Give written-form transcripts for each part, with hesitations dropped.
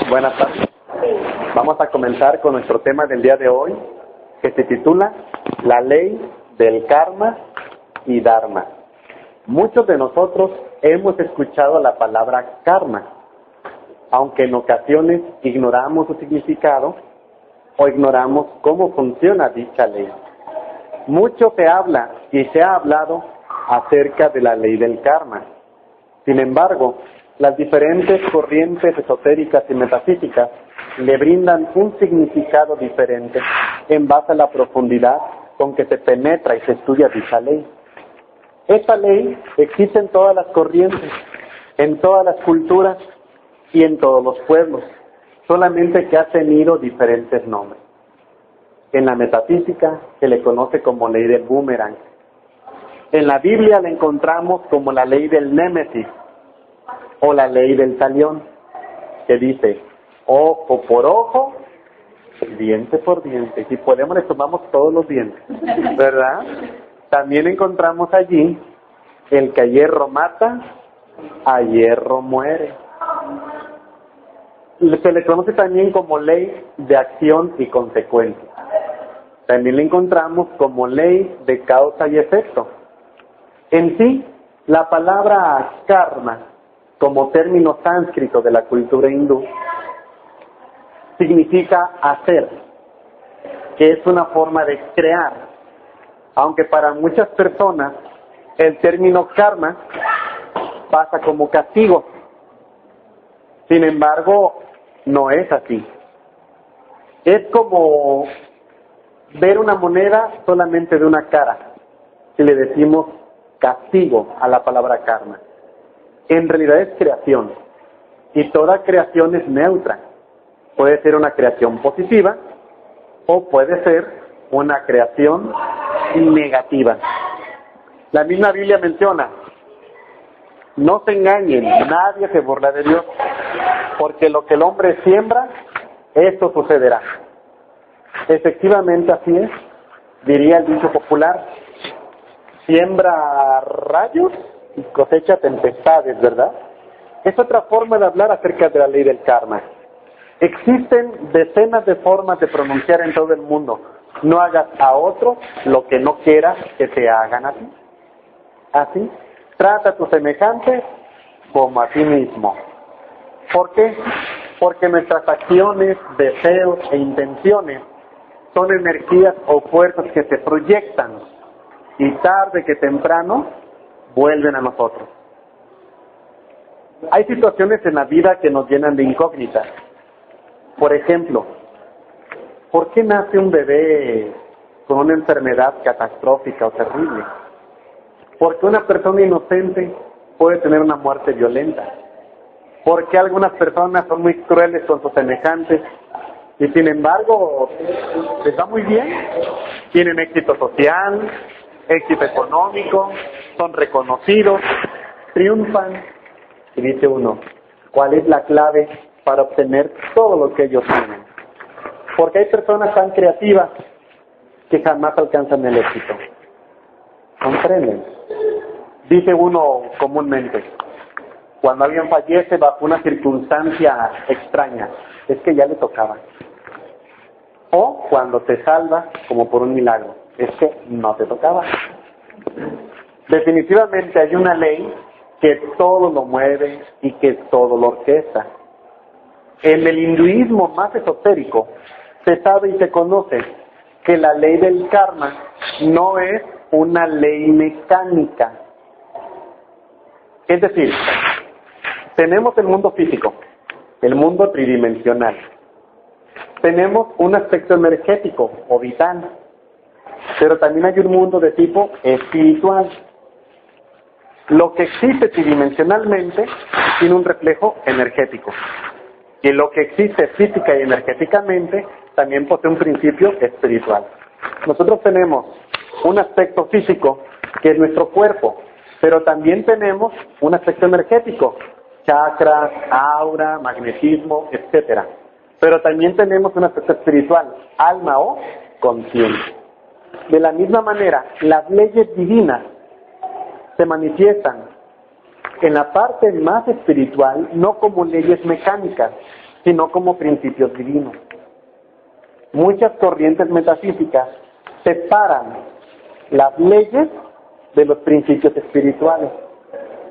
Buenas tardes. Vamos a comenzar con nuestro tema del día de hoy, que se titula La ley del karma y dharma. Muchos de nosotros hemos escuchado la palabra karma, aunque en ocasiones ignoramos su significado o ignoramos cómo funciona dicha ley. Mucho se habla y se ha hablado acerca de la ley del karma. Sin embargo, las diferentes corrientes esotéricas y metafísicas le brindan un significado diferente en base a la profundidad con que se penetra y se estudia dicha ley. Esta ley existe en todas las corrientes, en todas las culturas y en todos los pueblos, solamente que ha tenido diferentes nombres. En la metafísica se le conoce como ley del boomerang. En la Biblia la encontramos como la ley del némesis o la ley del talión, que dice ojo por ojo, diente por diente. Si podemos le tomamos todos los dientes, ¿verdad? También encontramos allí el que a hierro mata, a hierro muere. Se le conoce también como ley de acción y consecuencia. También le encontramos como ley de causa y efecto. En sí, la palabra karma, como término sánscrito de la cultura hindú, significa hacer, que es una forma de crear, aunque para muchas personas el término karma pasa como castigo. Sin embargo, no es así. Es como ver una moneda solamente de una cara, si le decimos castigo a la palabra karma. En realidad es creación, y toda creación es neutra. Puede ser una creación positiva o puede ser una creación negativa. La misma Biblia menciona: no se engañen, nadie se burla de Dios, porque lo que el hombre siembra, esto sucederá. Efectivamente así es, diría el dicho popular: siembra rayos y cosecha tempestades, ¿verdad? Es otra forma de hablar acerca de la ley del karma. Existen decenas de formas de pronunciar en todo el mundo: no hagas a otro lo que no quieras que te hagan a ti. Así, trata a tu semejante como a ti mismo. ¿Por qué? Porque nuestras acciones, deseos e intenciones son energías o fuerzas que se proyectan y tarde que temprano vuelven a nosotros. Hay situaciones en la vida que nos llenan de incógnitas. Por ejemplo, ¿por qué nace un bebé con una enfermedad catastrófica o terrible? ¿Por qué una persona inocente puede tener una muerte violenta? ¿Por qué algunas personas son muy crueles con sus semejantes y sin embargo les va muy bien? Tienen éxito social, éxito económico, son reconocidos, triunfan. Y dice uno, ¿cuál es la clave para obtener todo lo que ellos tienen? Porque hay personas tan creativas que jamás alcanzan el éxito. ¿Comprenden? Dice uno comúnmente, cuando alguien fallece bajo una circunstancia extraña, es que ya le tocaba. O cuando te salva como por un milagro, es que no te tocaba. Definitivamente hay una ley que todo lo mueve y que todo lo orquesta. En el hinduismo más esotérico se sabe y se conoce que la ley del karma no es una ley mecánica. Es decir, tenemos el mundo físico, el mundo tridimensional. Tenemos un aspecto energético o vital, pero también hay un mundo de tipo espiritual. Lo que existe tridimensionalmente tiene un reflejo energético. Y lo que existe física y energéticamente también posee un principio espiritual. Nosotros tenemos un aspecto físico que es nuestro cuerpo, pero también tenemos un aspecto energético, chakras, aura, magnetismo, etcétera. Pero también tenemos un aspecto espiritual, alma o conciencia. De la misma manera, las leyes divinas se manifiestan en la parte más espiritual, no como leyes mecánicas, sino como principios divinos. Muchas corrientes metafísicas separan las leyes de los principios espirituales.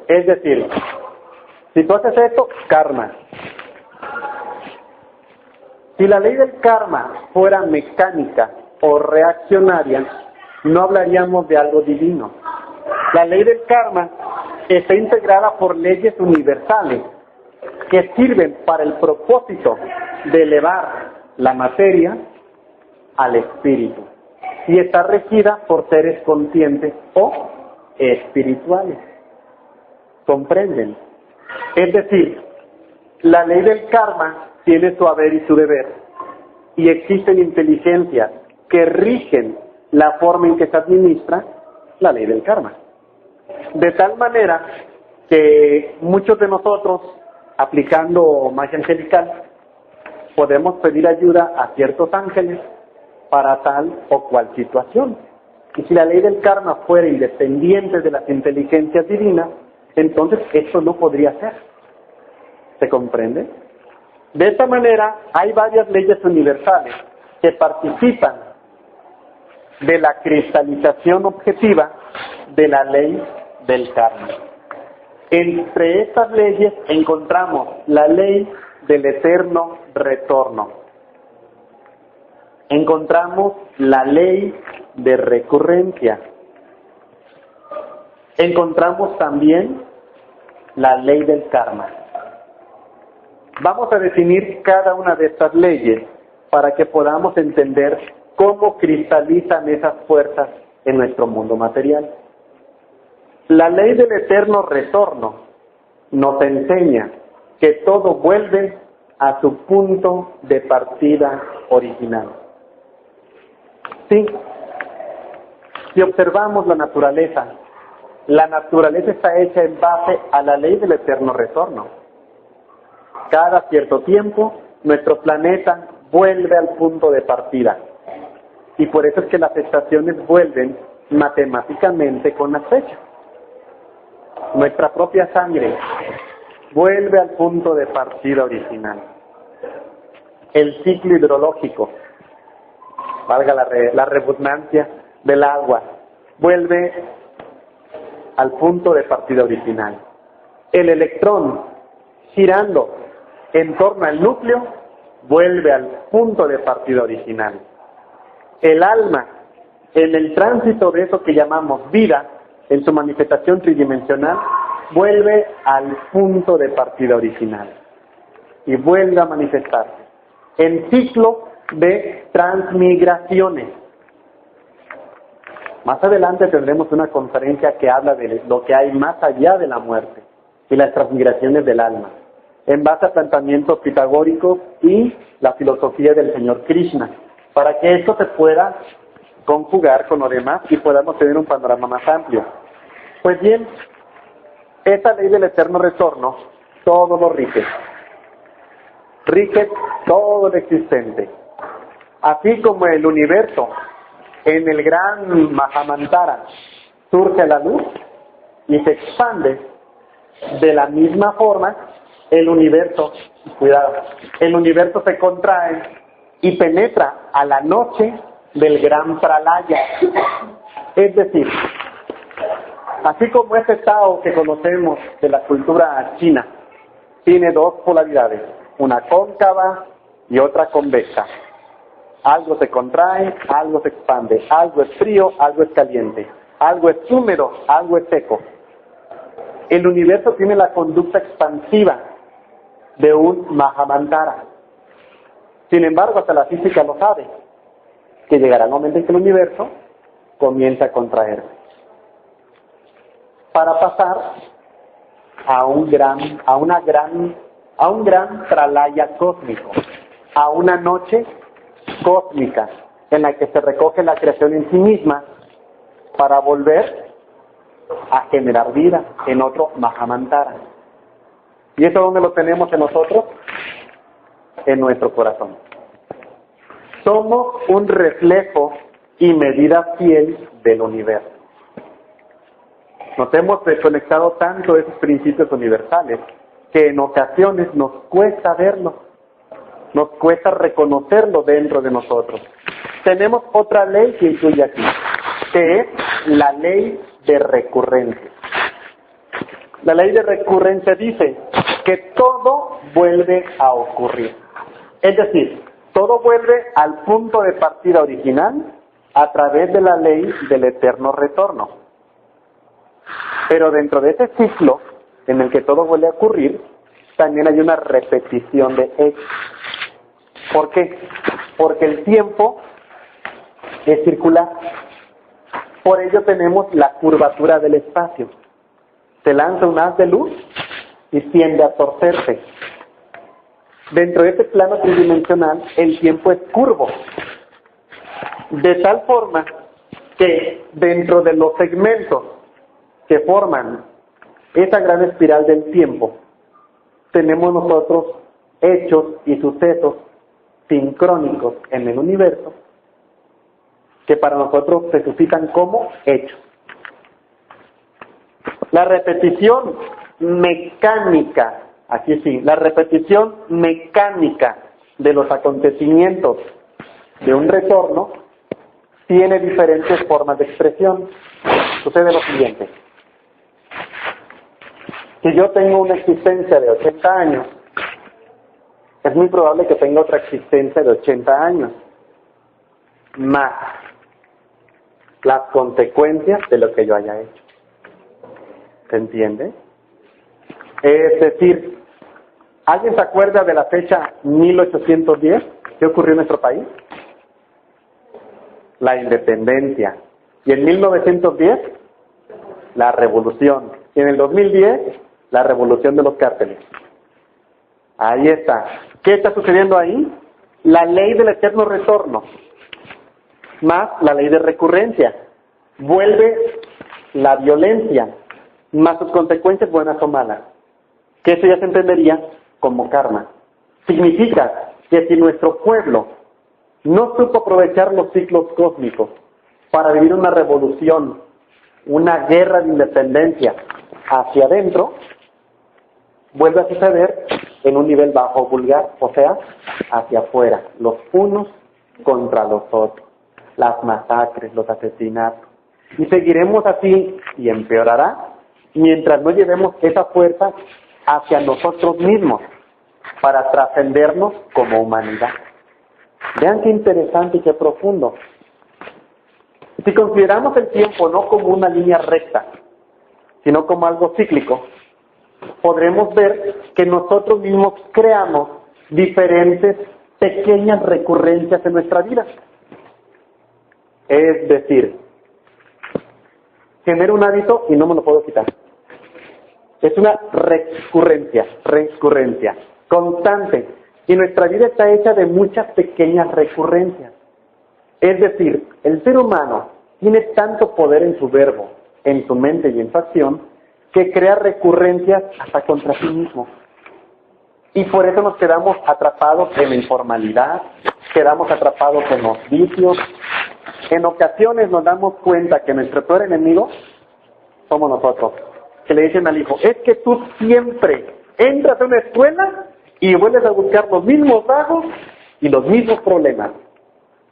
Es decir, si tú haces esto, karma. Si la ley del karma fuera mecánica o reaccionaria, no hablaríamos de algo divino. La ley del karma está integrada por leyes universales que sirven para el propósito de elevar la materia al espíritu y está regida por seres conscientes o espirituales. ¿Comprenden? Es decir, la ley del karma tiene su haber y su deber, y existen inteligencias que rigen la forma en que se administra la ley del karma. De tal manera que muchos de nosotros, aplicando magia angelical, podemos pedir ayuda a ciertos ángeles para tal o cual situación. Y si la ley del karma fuera independiente de las inteligencias divinas, entonces esto no podría ser. ¿Se comprende? De esta manera, hay varias leyes universales que participan de la cristalización objetiva de la ley del karma. Entre estas leyes encontramos la ley del eterno retorno. Encontramos la ley de recurrencia. Encontramos también la ley del karma. Vamos a definir cada una de estas leyes para que podamos entender cómo cristalizan esas fuerzas en nuestro mundo material. La ley del eterno retorno nos enseña que todo vuelve a su punto de partida original. Sí, si observamos la naturaleza está hecha en base a la ley del eterno retorno. Cada cierto tiempo, nuestro planeta vuelve al punto de partida. Y por eso es que las estaciones vuelven matemáticamente con las fechas. Nuestra propia sangre vuelve al punto de partida original. El ciclo hidrológico, valga la redundancia, del agua, vuelve al punto de partida original. El electrón, girando en torno al núcleo, vuelve al punto de partida original. El alma, en el tránsito de eso que llamamos vida, en su manifestación tridimensional, vuelve al punto de partida original y vuelve a manifestarse en ciclo de transmigraciones. Más adelante tendremos una conferencia que habla de lo que hay más allá de la muerte y las transmigraciones del alma, en base a planteamientos pitagóricos y la filosofía del señor Krishna, para que esto se pueda conjugar con lo demás y podamos tener un panorama más amplio. Pues bien, esta ley del eterno retorno todo lo rige todo lo existente, así como el universo en el gran Mahamantara surge la luz y se expande. De la misma forma, el universo se contrae y penetra a la noche del gran pralaya. Es decir, así como este Tao que conocemos de la cultura china tiene dos polaridades, una cóncava y otra convexa. Algo se contrae, algo se expande, algo es frío, algo es caliente, algo es húmedo, algo es seco. El universo tiene la conducta expansiva de un Mahamantara. Sin embargo, hasta la física lo sabe, que llegará el momento en que el universo comienza a contraerse, para pasar a un gran pralaya cósmico, a una noche cósmica en la que se recoge la creación en sí misma para volver a generar vida en otro Mahamantara. ¿Y eso dónde lo tenemos en nosotros? En nuestro corazón. Somos un reflejo y medida fiel del universo. Nos hemos desconectado tanto de esos principios universales que en ocasiones nos cuesta verlo, nos cuesta reconocerlo dentro de nosotros. Tenemos otra ley que incluye aquí, que es la ley de recurrencia. La ley de recurrencia dice que todo vuelve a ocurrir. Es decir, todo vuelve al punto de partida original a través de la ley del eterno retorno. Pero dentro de ese ciclo en el que todo vuelve a ocurrir, también hay una repetición de hechos. ¿Por qué? Porque el tiempo es circular. Por ello tenemos la curvatura del espacio. Se lanza un haz de luz y tiende a torcerse. Dentro de este plano tridimensional, el tiempo es curvo. De tal forma que dentro de los segmentos que forman esa gran espiral del tiempo, tenemos nosotros hechos y sucesos sincrónicos en el universo que para nosotros se suscitan como hechos. La repetición mecánica, aquí sí, la repetición mecánica de los acontecimientos de un retorno tiene diferentes formas de expresión. Sucede lo siguiente. Si yo tengo una existencia de 80 años, es muy probable que tenga otra existencia de 80 años, más las consecuencias de lo que yo haya hecho. ¿Se entiende? Es decir, ¿alguien se acuerda de la fecha 1810? ¿Qué ocurrió en nuestro país? La independencia. Y en 1910, la revolución. Y en el 2010, la revolución de los cárteles. Ahí está. ¿Qué está sucediendo ahí? La ley del eterno retorno, más la ley de recurrencia. Vuelve la violencia, más sus consecuencias buenas o malas. Que eso ya se entendería como karma. Significa que si nuestro pueblo no supo aprovechar los ciclos cósmicos para vivir una revolución, una guerra de independencia hacia adentro, vuelve a suceder en un nivel bajo vulgar, o sea, hacia afuera, los unos contra los otros, las masacres, los asesinatos. Y seguiremos así y empeorará mientras no llevemos esa fuerza hacia nosotros mismos para trascendernos como humanidad. Vean qué interesante y qué profundo. Si consideramos el tiempo no como una línea recta, sino como algo cíclico, podremos ver que nosotros mismos creamos diferentes pequeñas recurrencias en nuestra vida. Es decir, genero un hábito y no me lo puedo quitar. Es una recurrencia constante. Y nuestra vida está hecha de muchas pequeñas recurrencias. Es decir, el ser humano tiene tanto poder en su verbo, en su mente y en su acción, que crea recurrencias hasta contra sí mismo. Y por eso nos quedamos atrapados en la informalidad, quedamos atrapados en los vicios. En ocasiones nos damos cuenta que nuestro peor enemigo somos nosotros. Que le dicen al hijo, es que tú siempre entras a una escuela y vuelves a buscar los mismos vagos y los mismos problemas.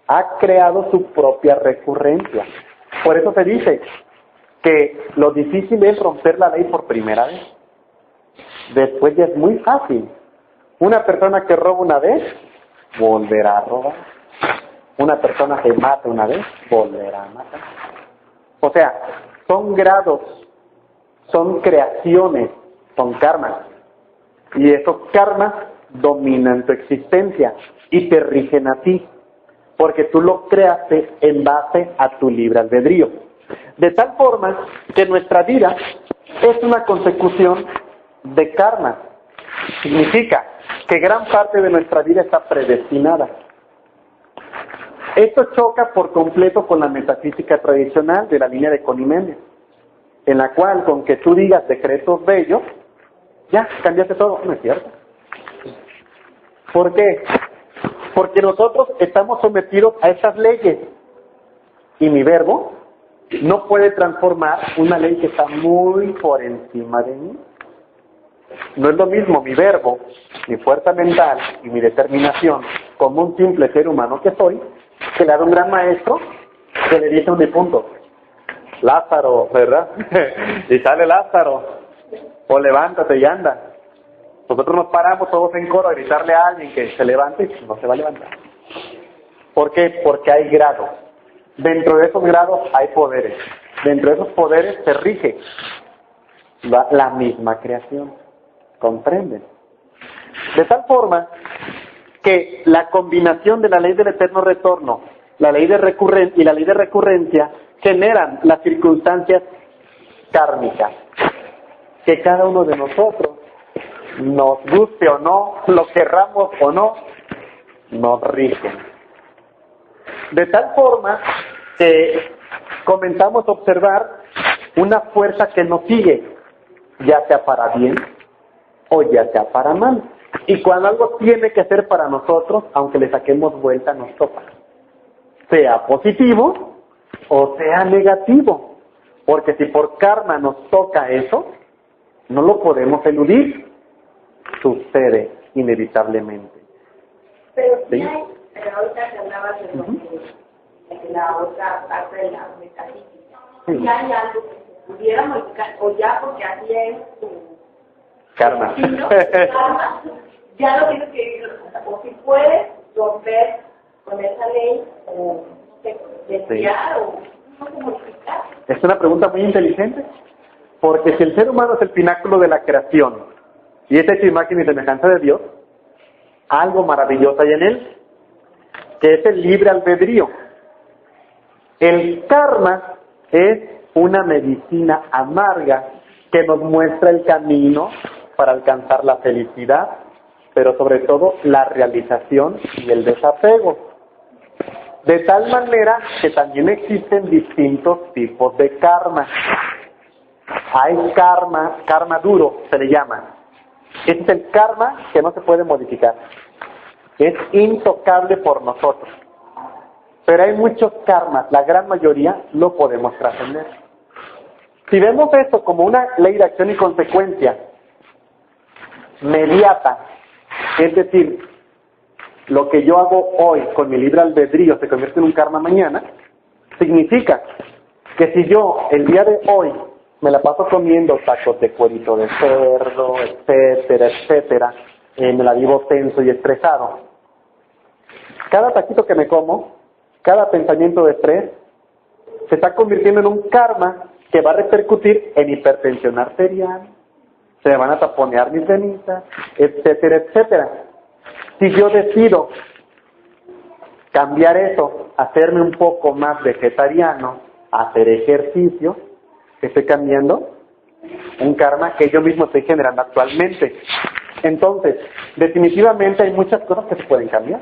Ha creado su propia recurrencia. Por eso se dice que lo difícil es romper la ley por primera vez. Después ya es muy fácil. Una persona que roba una vez, volverá a robar. Una persona que mata una vez, volverá a matar. O sea, son grados, son creaciones, son karmas. Y esos karmas dominan tu existencia y te rigen a ti, porque tú lo creaste en base a tu libre albedrío. De tal forma que nuestra vida es una consecución de karma. Significa que gran parte de nuestra vida está predestinada. Esto choca por completo con la metafísica tradicional de la línea de Coniméndez, en la cual con que tú digas decretos bellos, ya cambiaste todo. No es cierto. ¿Por qué? Porque nosotros estamos sometidos a esas leyes. Y mi verbo no puede transformar una ley que está muy por encima de mí. No es lo mismo mi verbo, mi fuerza mental y mi determinación como un simple ser humano que soy, que la de un gran maestro que le dice a un difunto, Lázaro, ¿verdad? Y sale Lázaro, o levántate y anda. Nosotros nos paramos todos en coro a gritarle a alguien que se levante y no se va a levantar. ¿Por qué? Porque hay grados. Dentro de esos grados hay poderes. Dentro de esos poderes se rige la misma creación. ¿Comprenden? De tal forma que la combinación de la ley del eterno retorno, la ley de y la ley de recurrencia generan las circunstancias kármicas que cada uno de nosotros, nos guste o no, lo querramos o no, nos rigen. De tal forma que comenzamos a observar una fuerza que nos sigue, ya sea para bien o ya sea para mal. Y cuando algo tiene que ser para nosotros, aunque le saquemos vuelta, nos topa. Sea positivo o sea negativo. Porque si por karma nos toca eso, no lo podemos eludir. Sucede inevitablemente. Pero sí ¿Sí? hay, pero ahorita que hablabas de, de la otra parte de la metafísica, Sí. si hay algo que se pudiera modificar, o ya porque así es tu Karma. destino, tu karma, ya lo tienes que ir, o si puedes romper con esa ley, o desviar, o no sé, modificar. Es una pregunta muy inteligente, porque si el ser humano es el pináculo de la creación y es hecho imagen y semejanza de Dios, algo maravilloso hay en él, que es el libre albedrío. El karma es una medicina amarga que nos muestra el camino para alcanzar la felicidad, pero sobre todo la realización y el desapego. De tal manera que también existen distintos tipos de karma. Hay karma duro, se le llama. Este es el karma que no se puede modificar. Es intocable por nosotros. Pero hay muchos karmas, la gran mayoría lo podemos trascender. Si vemos esto como una ley de acción y consecuencia mediata, es decir, lo que yo hago hoy con mi libre albedrío se convierte en un karma mañana, significa que si yo el día de hoy me la paso comiendo tacos de cuerito de cerdo, etcétera, etcétera, me la vivo tenso y estresado, cada taquito que me como, cada pensamiento de estrés, se está convirtiendo en un karma que va a repercutir en hipertensión arterial, se me van a taponear mis venitas, etcétera, etcétera. Si yo decido cambiar eso, hacerme un poco más vegetariano, hacer ejercicio, estoy cambiando un karma que yo mismo estoy generando actualmente. Entonces, definitivamente hay muchas cosas que se pueden cambiar.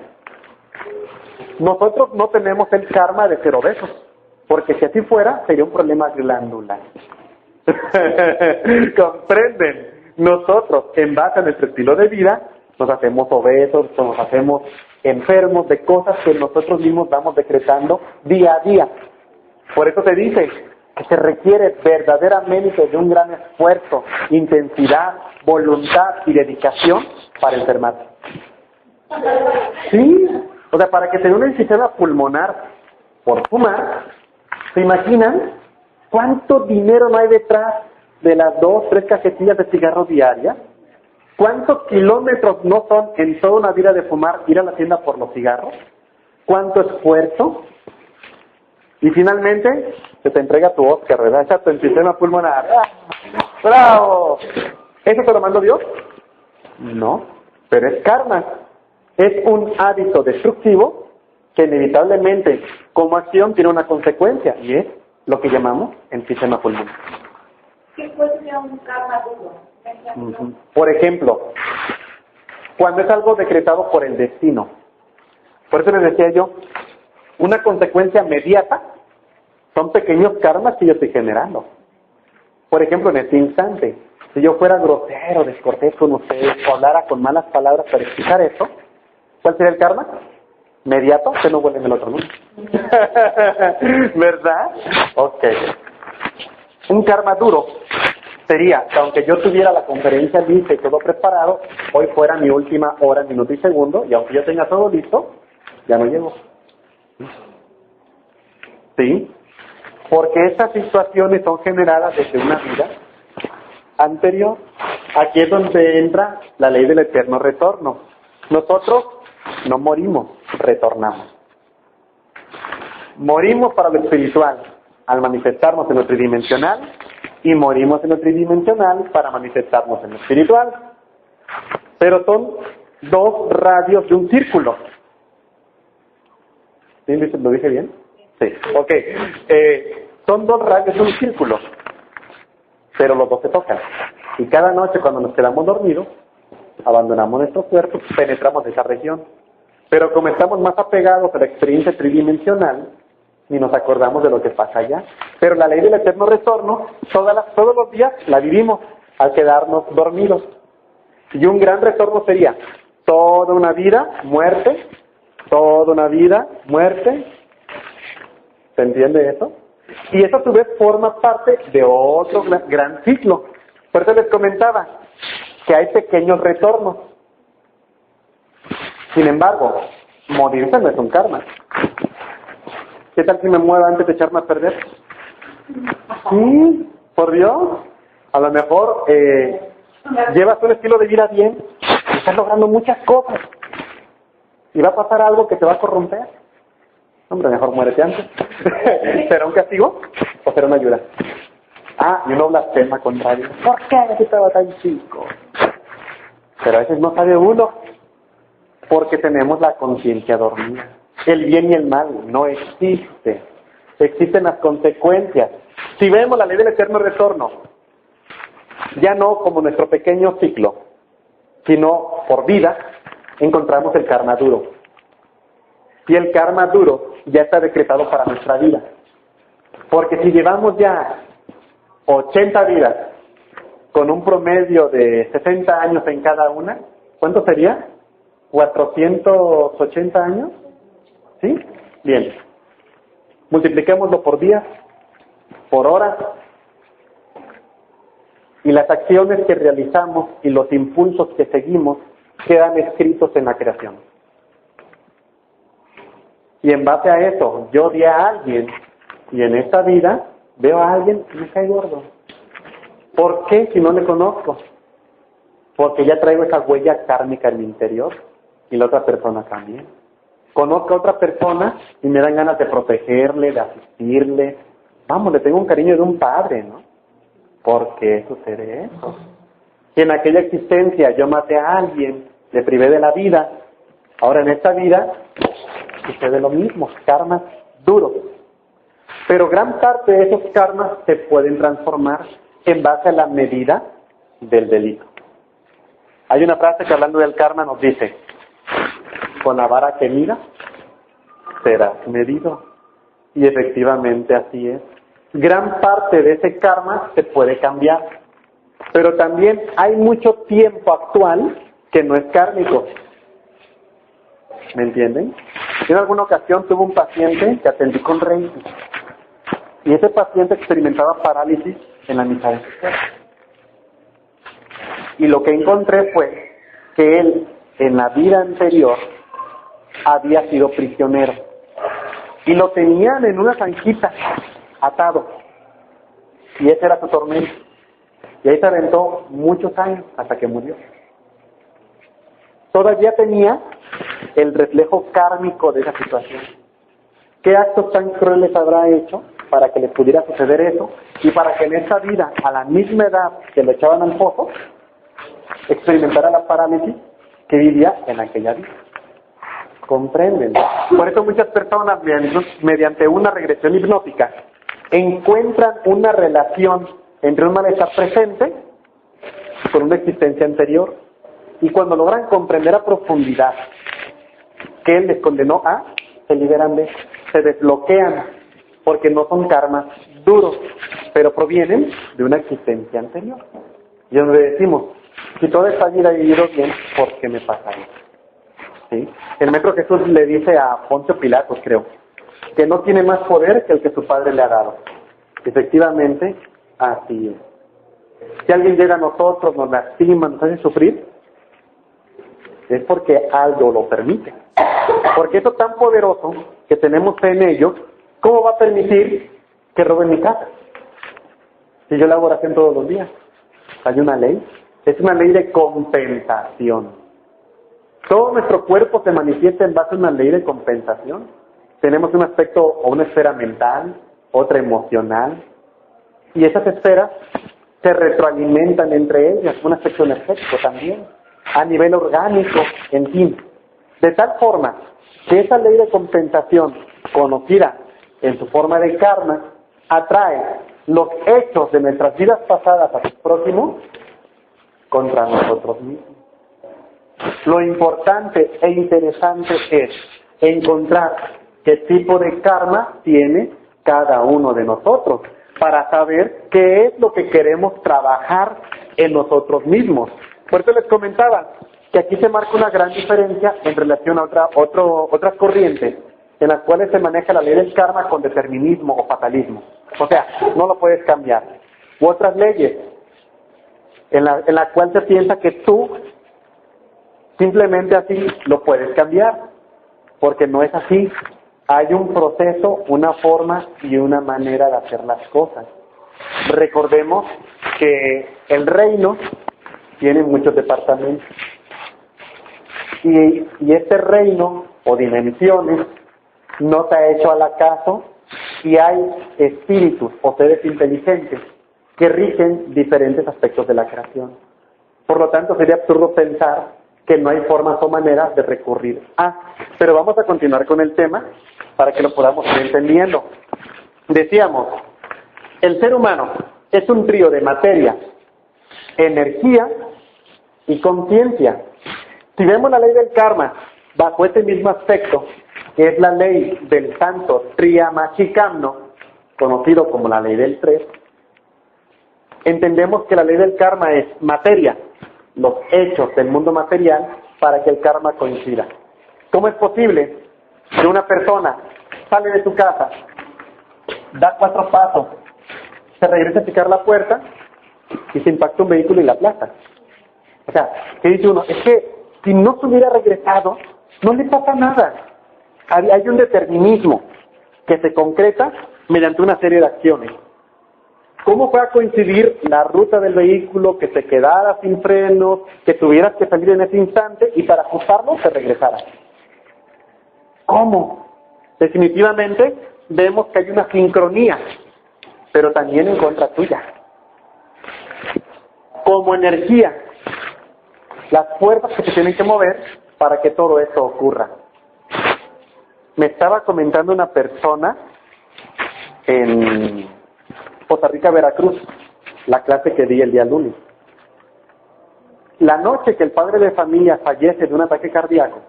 Nosotros no tenemos el karma de ser obesos, porque si así fuera, sería un problema glandular. ¿Comprenden? Nosotros, en base a nuestro estilo de vida, nos hacemos obesos, nos hacemos enfermos de cosas que nosotros mismos vamos decretando día a día. Por eso se dice que se requiere verdaderamente de un gran esfuerzo, intensidad, voluntad y dedicación para enfermarse. Sí, o sea, para que se dé un enfisema pulmonar por fumar, ¿se imaginan cuánto dinero no hay detrás de las 2, 3 cajetillas de cigarros diarias? ¿Cuántos kilómetros no son en toda una vida de fumar ir a la tienda por los cigarros? ¿Cuánto esfuerzo? Y finalmente, se te entrega tu Oscar, ¿verdad? Echa tu enfisema pulmonar. ¡Ah! ¡Bravo! ¿Eso te lo mandó Dios? No, pero es karma. Es un hábito destructivo que inevitablemente, como acción, tiene una consecuencia, y es lo que llamamos enfisema pulmonar. ¿Qué puede ser un karma duro? Por ejemplo, cuando es algo decretado por el destino. Por eso les decía yo, una consecuencia inmediata son pequeños karmas que yo estoy generando. Por ejemplo, en este instante, si yo fuera grosero, descortés con ustedes, o hablara con malas palabras para explicar eso, ¿cuál sería el karma? inmediato, que no huele en el otro mundo. ¿Verdad? Ok. Un karma duro sería que aunque yo tuviera la conferencia lista y todo preparado, hoy fuera mi última hora, minuto y segundo, y aunque yo tenga todo listo, ya no llego. ¿Sí? Porque estas situaciones son generadas desde una vida anterior. Aquí es donde entra la ley del eterno retorno. Nosotros no morimos, retornamos. Morimos para lo espiritual al manifestarnos en lo tridimensional y morimos en lo tridimensional para manifestarnos en lo espiritual. Pero son dos radios de un círculo. ¿Sí? ¿Lo dije bien? Sí. Ok. Son dos radios de un círculo, pero los dos se tocan. Y cada noche cuando nos quedamos dormidos, abandonamos nuestros cuerpos, penetramos esa región. Pero como estamos más apegados a la experiencia tridimensional, ni nos acordamos de lo que pasa allá. Pero la ley del eterno retorno, todos los días la vivimos al quedarnos dormidos. Y un gran retorno sería toda una vida, muerte, toda una vida, muerte. ¿Se entiende eso? Y eso a su vez forma parte de otro gran ciclo. Por eso les comentaba que hay pequeños retornos. Sin embargo, morirse no es un karma. ¿Qué tal si me muero antes de echarme a perder? Sí, por Dios. A lo mejor llevas un estilo de vida bien y estás logrando muchas cosas. Y va a pasar algo que te va a corromper. Hombre, mejor muérete antes. ¿Será un castigo o será una ayuda? Ah, y uno blasfema contra Dios. ¿Por qué estaba tan chico? Pero a veces no sabe uno, porque tenemos la conciencia dormida. El bien y el mal no existe. Existen las consecuencias. Si vemos la ley del eterno retorno, ya no como nuestro pequeño ciclo, sino por vida, encontramos el karma duro. Y el karma duro ya está decretado para nuestra vida. Porque si llevamos ya 80 vidas con un promedio de 60 años en cada una, ¿cuánto sería? ¿480 años? ¿Sí? Bien. Multipliquémoslo por días, por horas, y las acciones que realizamos y los impulsos que seguimos quedan escritos en la creación. Y en base a eso, yo di a alguien, y en esta vida veo a alguien y me cae gordo. ¿Por qué si no le conozco? Porque ya traigo esa huella kármica en mi interior, y la otra persona también. Conozco a otra persona y me dan ganas de protegerle, de asistirle. Vamos, le tengo un cariño de un padre, ¿no? ¿Por qué sucede eso? Si en aquella existencia yo maté a alguien, le privé de la vida, ahora en esta vida sucede lo mismo, karmas duros. Pero gran parte de esos karmas se pueden transformar en base a la medida del delito. Hay una frase que hablando del karma nos dice: con la vara que mira, serás medido. Y efectivamente así es. Gran parte de ese karma se puede cambiar. Pero también hay mucho tiempo actual que no es kármico. ¿Me entienden? En alguna ocasión tuve un paciente que atendí con Reiki. Y ese paciente experimentaba parálisis en la mitad de su cuerpo. Y lo que encontré fue que él, en la vida anterior, había sido prisionero. Y lo tenían en una zanjita, atado. Y ese era su tormento. Y ahí se aventó muchos años hasta que murió. Todavía tenía el reflejo kármico de esa situación. ¿Qué actos tan crueles habrá hecho para que le pudiera suceder eso? Y para que en esta vida, a la misma edad que lo echaban al pozo, experimentara la parálisis que vivía en aquella vida. ¿Comprenden? Por eso muchas personas, mediante una regresión hipnótica, encuentran una relación entre un malestar presente con una existencia anterior. Y cuando logran comprender a profundidad que él les condenó a, se liberan de eso, se desbloquean, porque no son karmas duros, pero provienen de una existencia anterior. Y donde decimos, si toda esta vida he vivido bien, ¿por qué me pasa eso? ¿sí? El Maestro Jesús le dice a Poncio Pilatos, creo, que no tiene más poder que el que su Padre le ha dado. Efectivamente, así es. Si alguien llega a nosotros, nos lastima, nos hace sufrir, es porque algo lo permite. Porque eso tan poderoso que tenemos fe en ello, ¿cómo va a permitir que roben mi casa? Si yo la hago oración todos los días. Hay una ley. Es una ley de compensación. Todo nuestro cuerpo se manifiesta en base a una ley de compensación. Tenemos un aspecto o una esfera mental, otra emocional. Y esas esferas se retroalimentan entre ellas. Un aspecto energético también. A nivel orgánico, en fin. De tal forma que esa ley de compensación, conocida en su forma de karma, atrae los hechos de nuestras vidas pasadas a sus próximos contra nosotros mismos. Lo importante e interesante es encontrar qué tipo de karma tiene cada uno de nosotros para saber qué es lo que queremos trabajar en nosotros mismos. Por eso les comentaba que aquí se marca una gran diferencia en relación a otras corrientes en las cuales se maneja la ley del karma con determinismo o fatalismo. O sea, no lo puedes cambiar. U otras leyes en la cual se piensa que tú simplemente así lo puedes cambiar, porque no es así. Hay un proceso, una forma y una manera de hacer las cosas. Recordemos que el reino tiene muchos departamentos. Y este reino o dimensiones no se ha hecho al acaso y hay espíritus o seres inteligentes que rigen diferentes aspectos de la creación. Por lo tanto, sería absurdo pensar que no hay formas o maneras de recurrir a. Pero vamos a continuar con el tema para que lo podamos ir entendiendo. Decíamos, el ser humano es un trío de materia, energía y conciencia. Si vemos la ley del karma bajo este mismo aspecto, que es la ley del santo Triamachikamno, conocido como la ley del 3, entendemos que la ley del karma es materia, los hechos del mundo material, para que el karma coincida. ¿Cómo es posible que una persona sale de su casa, da 4 pasos, se regresa a picar la puerta y se impacta un vehículo y la aplasta? O sea, ¿qué dice uno? Es que si no se hubiera regresado, no le pasa nada. Hay un determinismo que se concreta mediante una serie de acciones. ¿Cómo fue a coincidir la ruta del vehículo, que se quedara sin frenos, que tuvieras que salir en ese instante y para ajustarlo se regresara? ¿Cómo? Definitivamente vemos que hay una sincronía, pero también en contra tuya. Como energía, las fuerzas que se tienen que mover para que todo esto ocurra. Me estaba comentando una persona en Costa Rica, Veracruz, la clase que di el día lunes. La noche que el padre de familia fallece de un ataque cardíaco,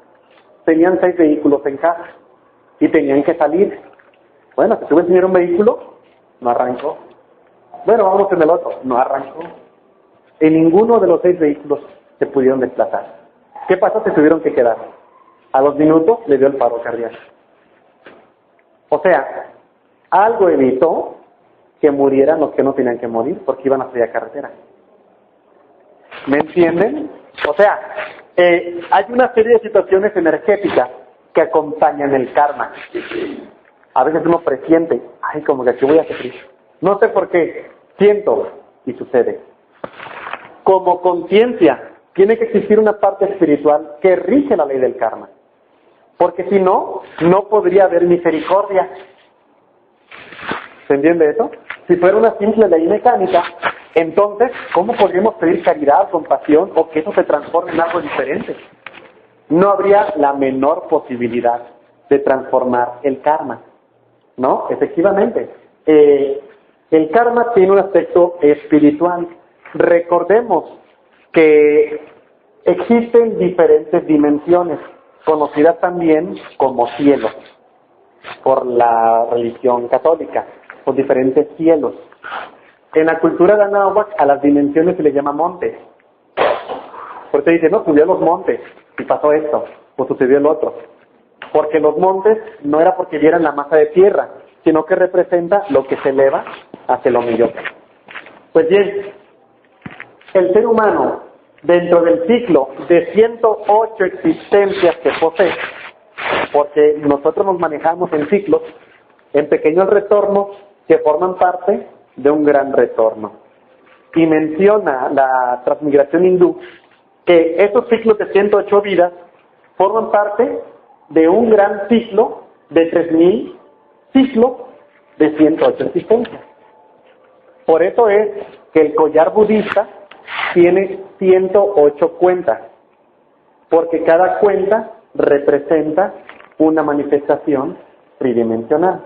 tenían 6 vehículos en casa y tenían que salir. Bueno, si tuve enseñar un vehículo, no arrancó. Bueno, vámonos en el otro, no arrancó. En ninguno de los 6 vehículos se pudieron desplazar. ¿Qué pasó? Se tuvieron que quedar. A 2 minutos le dio el paro cardíaco. O sea, algo evitó que murieran los que no tenían que morir porque iban a salir a carretera. ¿Me entienden? O sea, hay una serie de situaciones energéticas que acompañan el karma. A veces uno presiente, ay, como que aquí voy a sufrir. No sé por qué, siento y sucede. Como conciencia, tiene que existir una parte espiritual que rige la ley del karma. Porque si no, no podría haber misericordia. ¿Se entiende eso? Si fuera una simple ley mecánica, entonces, ¿cómo podríamos pedir caridad, compasión o que eso se transforme en algo diferente? No habría la menor posibilidad de transformar el karma, ¿no? Efectivamente. El karma tiene un aspecto espiritual. Recordemos que existen diferentes dimensiones, conocidas también como cielos, por la religión católica, por diferentes cielos. En la cultura de Anáhuac a las dimensiones se les llama montes. Por eso dice, no, subió a los montes y pasó esto. pues sucedió el otro. Porque los montes no era porque vieran la masa de tierra, sino que representa lo que se eleva hacia lo mediocre. Pues bien, el ser humano, dentro del ciclo de 108 existencias que posee, porque nosotros nos manejamos en ciclos, en pequeños retornos que forman parte de un gran retorno. Y menciona la transmigración hindú que estos ciclos de 108 vidas forman parte de un gran ciclo de 3000 ciclos de 108 existencias. Por eso es que el collar budista tiene 108 cuentas, porque cada cuenta representa una manifestación tridimensional.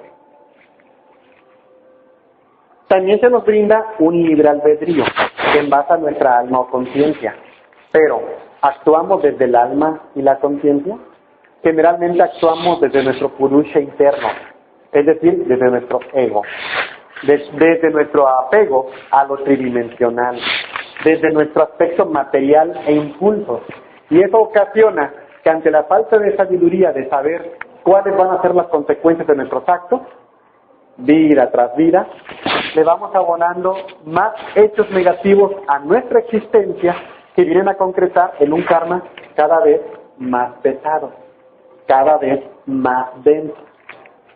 También se nos brinda un libre albedrío en base a nuestra alma o conciencia. Pero, ¿actuamos desde el alma y la conciencia? Generalmente actuamos desde nuestro purusha interno, es decir, desde nuestro ego, desde nuestro apego a lo tridimensional, desde nuestro aspecto material e impulsos. Y eso ocasiona que ante la falta de sabiduría de saber cuáles van a ser las consecuencias de nuestros actos, vida tras vida, le vamos abonando más hechos negativos a nuestra existencia que vienen a concretar en un karma cada vez más pesado, cada vez más denso.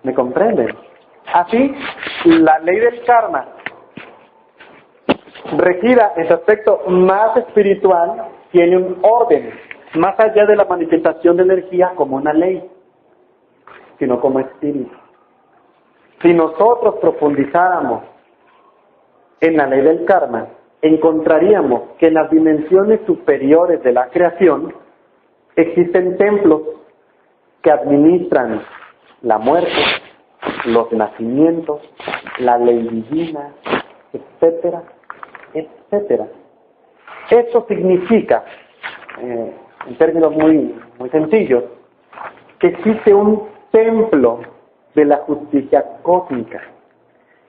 ¿Me comprenden? Así, la ley del karma, regida en su aspecto más espiritual, tiene un orden, más allá de la manifestación de energía como una ley, sino como espíritu. Si nosotros profundizáramos en la ley del karma, encontraríamos que en las dimensiones superiores de la creación existen templos que administran la muerte, los nacimientos, la ley divina, etcétera, etcétera. Esto significa, en términos muy sencillos, que existe un templo de la justicia cósmica.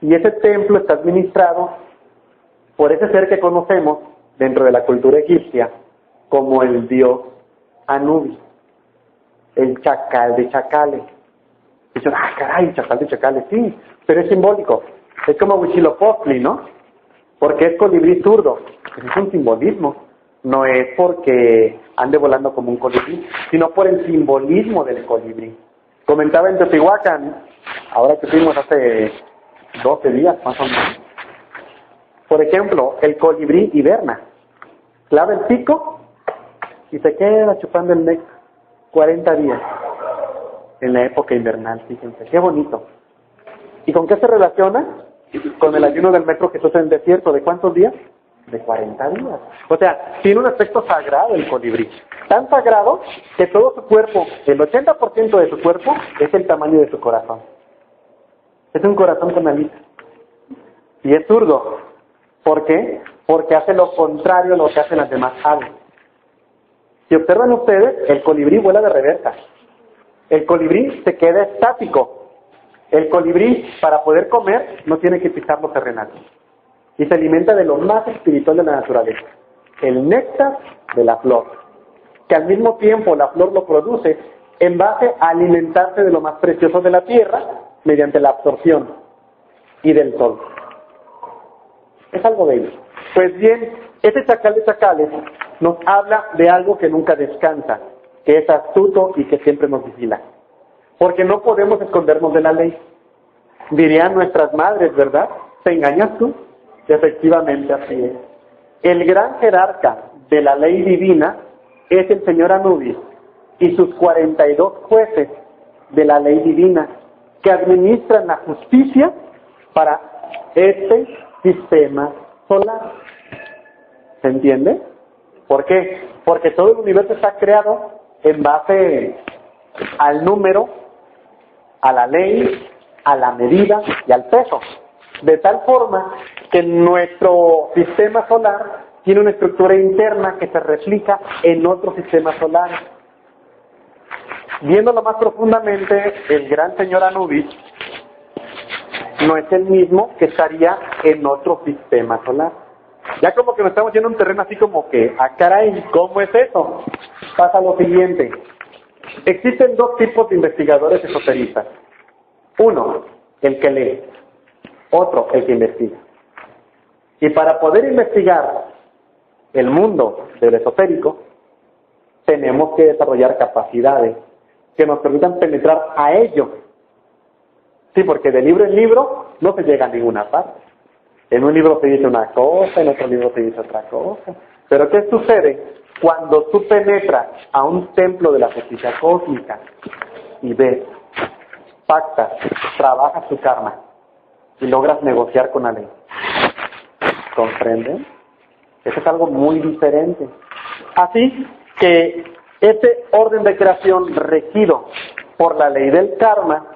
Y ese templo está administrado por ese ser que conocemos dentro de la cultura egipcia como el dios Anubis, el chacal de chacales. Dicen, ah, caray, chacal de chacales, sí, pero es simbólico. Es como Huitzilopochtli, ¿no? Porque es colibrí zurdo. Es un simbolismo. No es porque ande volando como un colibrí, sino por el simbolismo del colibrí. Comentaba en Teotihuacán, ahora que fuimos hace 12 días más o menos. Por ejemplo, el colibrí hiberna. Clava el pico y se queda chupando el néctar 40 días en la época invernal, fíjense, qué bonito. ¿Y con qué se relaciona? Con el ayuno del Maestro Jesús en el desierto, ¿de cuántos días? De 40 días. O sea, tiene un aspecto sagrado el colibrí. Tan sagrado que todo su cuerpo, el 80% de su cuerpo, es el tamaño de su corazón. Es un corazón con alitas. Y es zurdo. ¿Por qué? Porque hace lo contrario a lo que hacen las demás aves. Si observan ustedes, el colibrí vuela de reversa. El colibrí se queda estático. El colibrí, para poder comer, no tiene que pisar lo terrenal. Y se alimenta de lo más espiritual de la naturaleza. El néctar de la flor. Que al mismo tiempo la flor lo produce en base a alimentarse de lo más precioso de la tierra mediante la absorción y del sol. Es algo bello. Pues bien, este chacal de chacales nos habla de algo que nunca descansa, que es astuto y que siempre nos vigila. Porque no podemos escondernos de la ley. Dirían nuestras madres, ¿verdad? ¿Te engañas tú? Efectivamente, así es. El gran jerarca de la ley divina es el señor Anubis y sus 42 jueces de la ley divina que administran la justicia para este sistema solar. ¿Se entiende? ¿Por qué? Porque todo el universo está creado en base al número, a la ley, a la medida y al peso. De tal forma que nuestro sistema solar tiene una estructura interna que se replica en otros sistemas solares. Viéndolo más profundamente, el gran señor Anubis no es el mismo que estaría en otro sistema solar. Ya como que nos estamos yendo a un terreno así como que, ah caray, ¿cómo es eso? Pasa lo siguiente. Existen dos tipos de investigadores esoteristas. Uno, el que lee. Otro, el que investiga. Y para poder investigar el mundo del esotérico, tenemos que desarrollar capacidades que nos permitan penetrar a ello. Sí, porque de libro en libro no se llega a ninguna parte. En un libro se dice una cosa, en otro libro se dice otra cosa. Pero ¿qué sucede cuando tú penetras a un templo de la justicia cósmica y ves, pactas, trabajas tu karma y logras negociar con la ley? ¿Comprenden? Eso es algo muy diferente. Así que este orden de creación regido por la ley del karma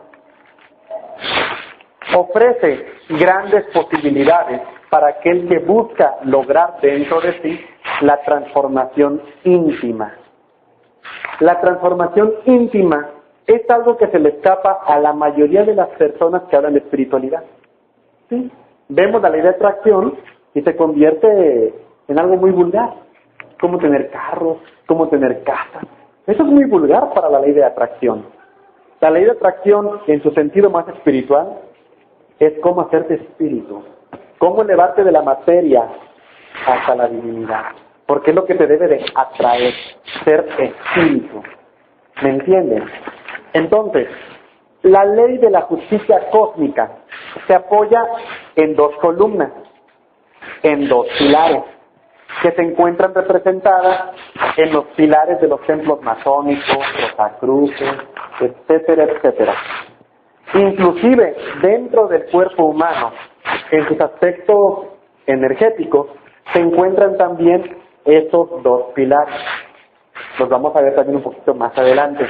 ofrece grandes posibilidades para aquel que busca lograr dentro de sí la transformación íntima. La transformación íntima es algo que se le escapa a la mayoría de las personas que hablan de espiritualidad. ¿Sí? Vemos la ley de atracción y se convierte en algo muy vulgar. Cómo tener carros, cómo tener casas. Eso es muy vulgar para la ley de atracción. La ley de atracción, en su sentido más espiritual, es cómo hacerte espíritu. Cómo elevarte de la materia hasta la divinidad. Porque es lo que te debe de atraer, ser espíritu. ¿Me entienden? Entonces, la ley de la justicia cósmica se apoya en dos columnas, en dos pilares, que se encuentran representadas en los pilares de los templos masónicos, rosacruces, etcétera, etcétera. Inclusive, dentro del cuerpo humano, en sus aspectos energéticos, se encuentran también esos dos pilares. Los vamos a ver también un poquito más adelante.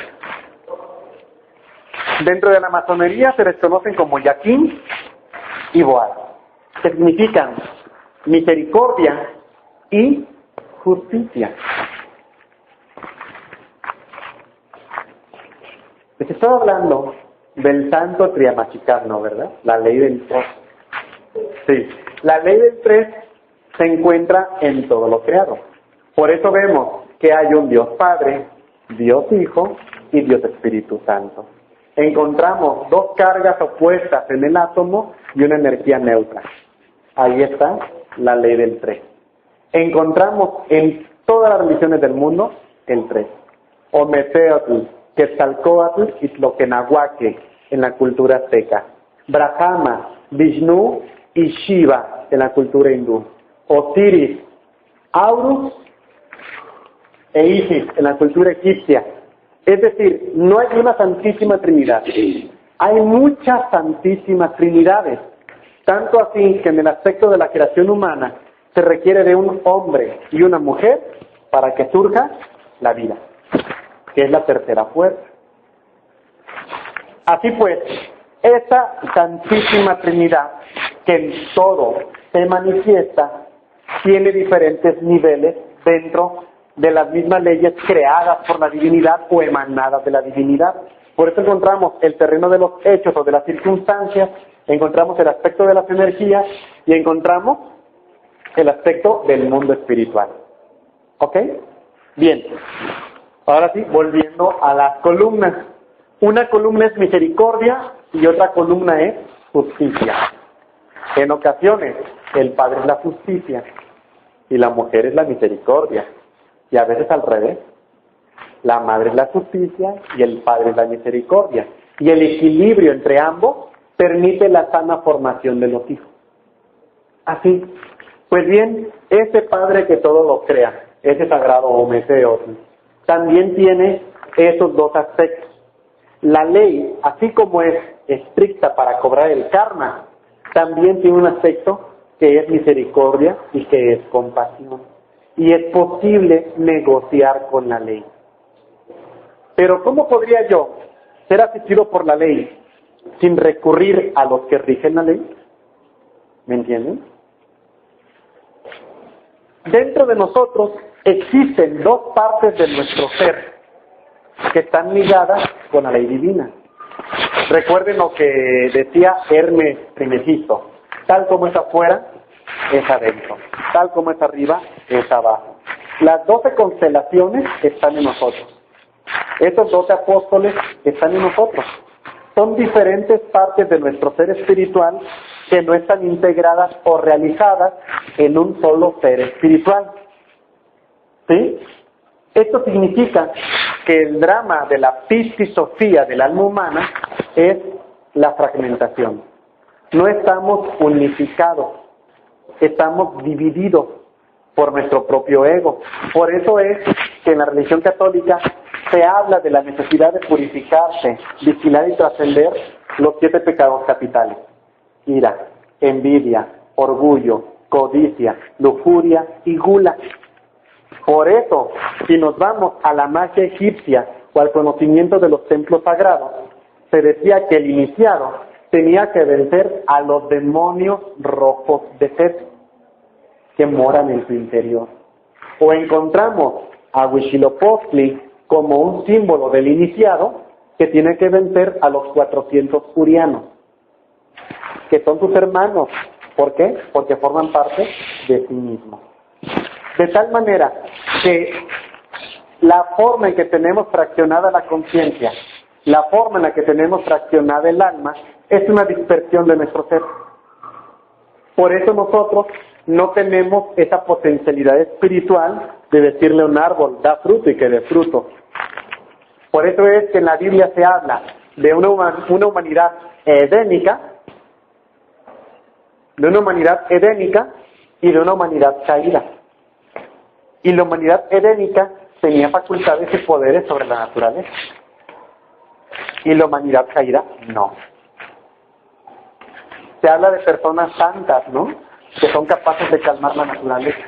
Dentro de la masonería se les conocen como Yaquín y Boaz, que significan misericordia y justicia. Les estoy hablando del santo triamachicano, ¿verdad? La ley del 3. Sí, la ley del 3 se encuentra en todo lo creado. Por eso vemos que hay un Dios Padre, Dios Hijo y Dios Espíritu Santo. Encontramos dos cargas opuestas en el átomo y una energía neutra. Ahí está la ley del 3. Encontramos en todas las religiones del mundo el 3. Ometeotl, Quetzalcóatl y Tloquenahuaque en la cultura azteca. Brahma, Vishnu y Shiva en la cultura hindú. Osiris, Horus e Isis en la cultura egipcia. Es decir, no hay una santísima trinidad. Hay muchas santísimas trinidades. Tanto así que en el aspecto de la creación humana se requiere de un hombre y una mujer para que surja la vida, que es la tercera fuerza. Así pues, esa santísima trinidad que en todo se manifiesta tiene diferentes niveles dentro de las mismas leyes creadas por la divinidad o emanadas de la divinidad. Por eso encontramos el terreno de los hechos o de las circunstancias, encontramos el aspecto de las energías y encontramos el aspecto del mundo espiritual. ¿Ok? Bien. Ahora sí, volviendo a las columnas. Una columna es misericordia y otra columna es justicia. En ocasiones, el padre es la justicia y la mujer es la misericordia. Y a veces al revés. La madre es la justicia y el padre es la misericordia. Y el equilibrio entre ambos permite la sana formación de los hijos. Así. Pues bien, ese Padre que todo lo crea, ese sagrado Ometeotl, también tiene esos dos aspectos. La ley, así como es estricta para cobrar el karma, también tiene un aspecto que es misericordia y que es compasión. Y es posible negociar con la ley. Pero ¿cómo podría yo ser asistido por la ley sin recurrir a los que rigen la ley? ¿Me entienden? Dentro de nosotros existen dos partes de nuestro ser que están ligadas con la ley divina. Recuerden lo que decía Hermes Trismegisto: tal como es afuera, es adentro; tal como es arriba, es abajo. Las 12 constelaciones están en nosotros. Estos 12 apóstoles están en nosotros. Son diferentes partes de nuestro ser espiritual que no están integradas o realizadas en un solo ser espiritual. ¿Sí? Esto significa que el drama de la pistisofía del alma humana es la fragmentación. No estamos unificados, estamos divididos por nuestro propio ego. Por eso es que en la religión católica se habla de la necesidad de purificarse, vigilar y trascender los 7 pecados capitales: ira, envidia, orgullo, codicia, lujuria y gula. Por eso, si nos vamos a la magia egipcia o al conocimiento de los templos sagrados, se decía que el iniciado tenía que vencer a los demonios rojos de Set que moran en su interior. O encontramos a Huitzilopochtli como un símbolo del iniciado que tiene que vencer a los 400 urianos, que son sus hermanos. ¿Por qué? Porque forman parte de sí mismos. De tal manera que la forma en que tenemos fraccionada la conciencia, la forma en la que tenemos fraccionada el alma, es una dispersión de nuestro ser. Por eso nosotros no tenemos esa potencialidad espiritual de decirle a un árbol, da fruto y que dé fruto. Por eso es que en la Biblia se habla de una humanidad edénica, y de una humanidad caída. Y la humanidad edénica tenía facultades y poderes sobre la naturaleza. Y la humanidad caída, no. Se habla de personas santas, ¿no? Que son capaces de calmar la naturaleza.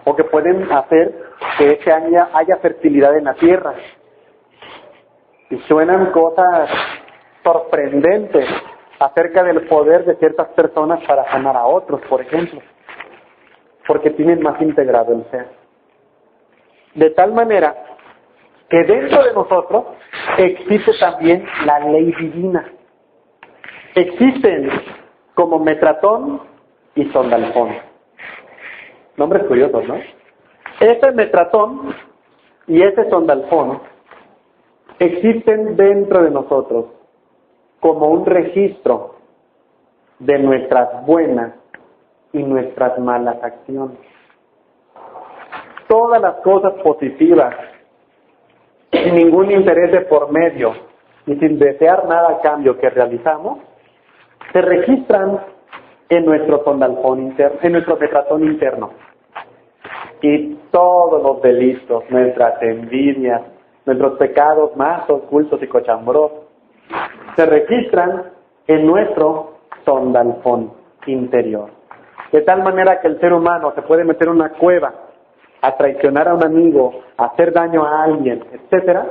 O que pueden hacer que haya fertilidad en la tierra. Y suenan cosas sorprendentes acerca del poder de ciertas personas para sanar a otros, por ejemplo. Porque tienen más integrado el ser. De tal manera que dentro de nosotros existe también la ley divina. Existen como Metratón y Sondalfón. Nombres curiosos, ¿no? Ese Metratón y ese Sondalfón existen dentro de nosotros como un registro de nuestras buenas y nuestras malas acciones. Todas las cosas positivas, sin ningún interés de por medio y sin desear nada a cambio que realizamos, se registran en nuestro sondalfón interno, en nuestro Metratón interno. Y todos los delitos, nuestras envidias, nuestros pecados más ocultos y cochambrosos, se registran en nuestro sondalfón interior. De tal manera que el ser humano se puede meter en una cueva a traicionar a un amigo, a hacer daño a alguien, etcétera,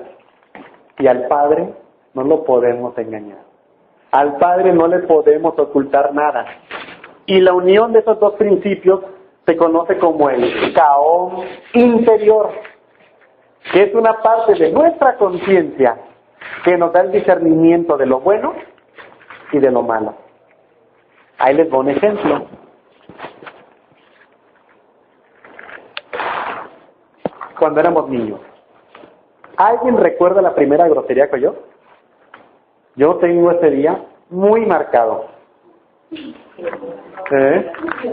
y al Padre no lo podemos engañar. Al Padre no le podemos ocultar nada. Y la unión de esos dos principios se conoce como el Caón interior, que es una parte de nuestra conciencia que nos da el discernimiento de lo bueno y de lo malo. Ahí les doy un ejemplo. Cuando éramos niños, ¿alguien recuerda la primera grosería que oyó? Yo tengo ese día muy marcado.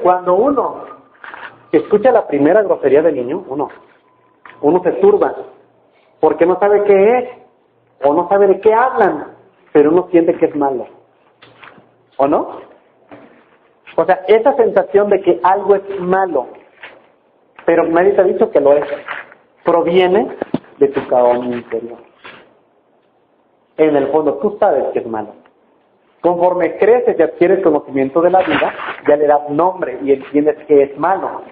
Cuando uno escucha la primera grosería del niño, uno se turba, porque no sabe qué es, o no sabe de qué hablan, pero uno siente que es malo. ¿O no? O sea, esa sensación de que algo es malo, pero nadie te ha dicho que lo es, proviene de tu caón interior. En el fondo, tú sabes que es malo. Conforme creces y adquieres conocimiento de la vida, ya le das nombre y entiendes que es malo.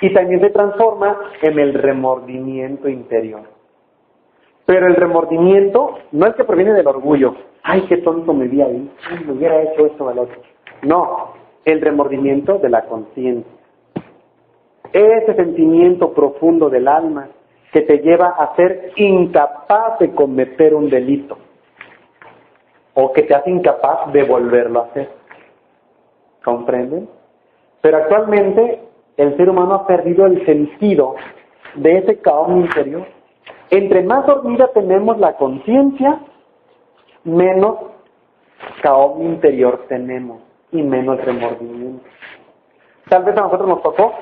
Y también se transforma en el remordimiento interior. Pero el remordimiento no es que proviene del orgullo. Ay, qué tonto me vi ahí. Ay, me hubiera hecho esto al otro. No, el remordimiento de la conciencia. Ese sentimiento profundo del alma que te lleva a ser incapaz de cometer un delito. O que te hace incapaz de volverlo a hacer. ¿Comprenden? Pero actualmente el ser humano ha perdido el sentido de ese caón interior. Entre más dormida tenemos la conciencia, menos caos interior tenemos y menos remordimiento. Tal vez a nosotros nos tocó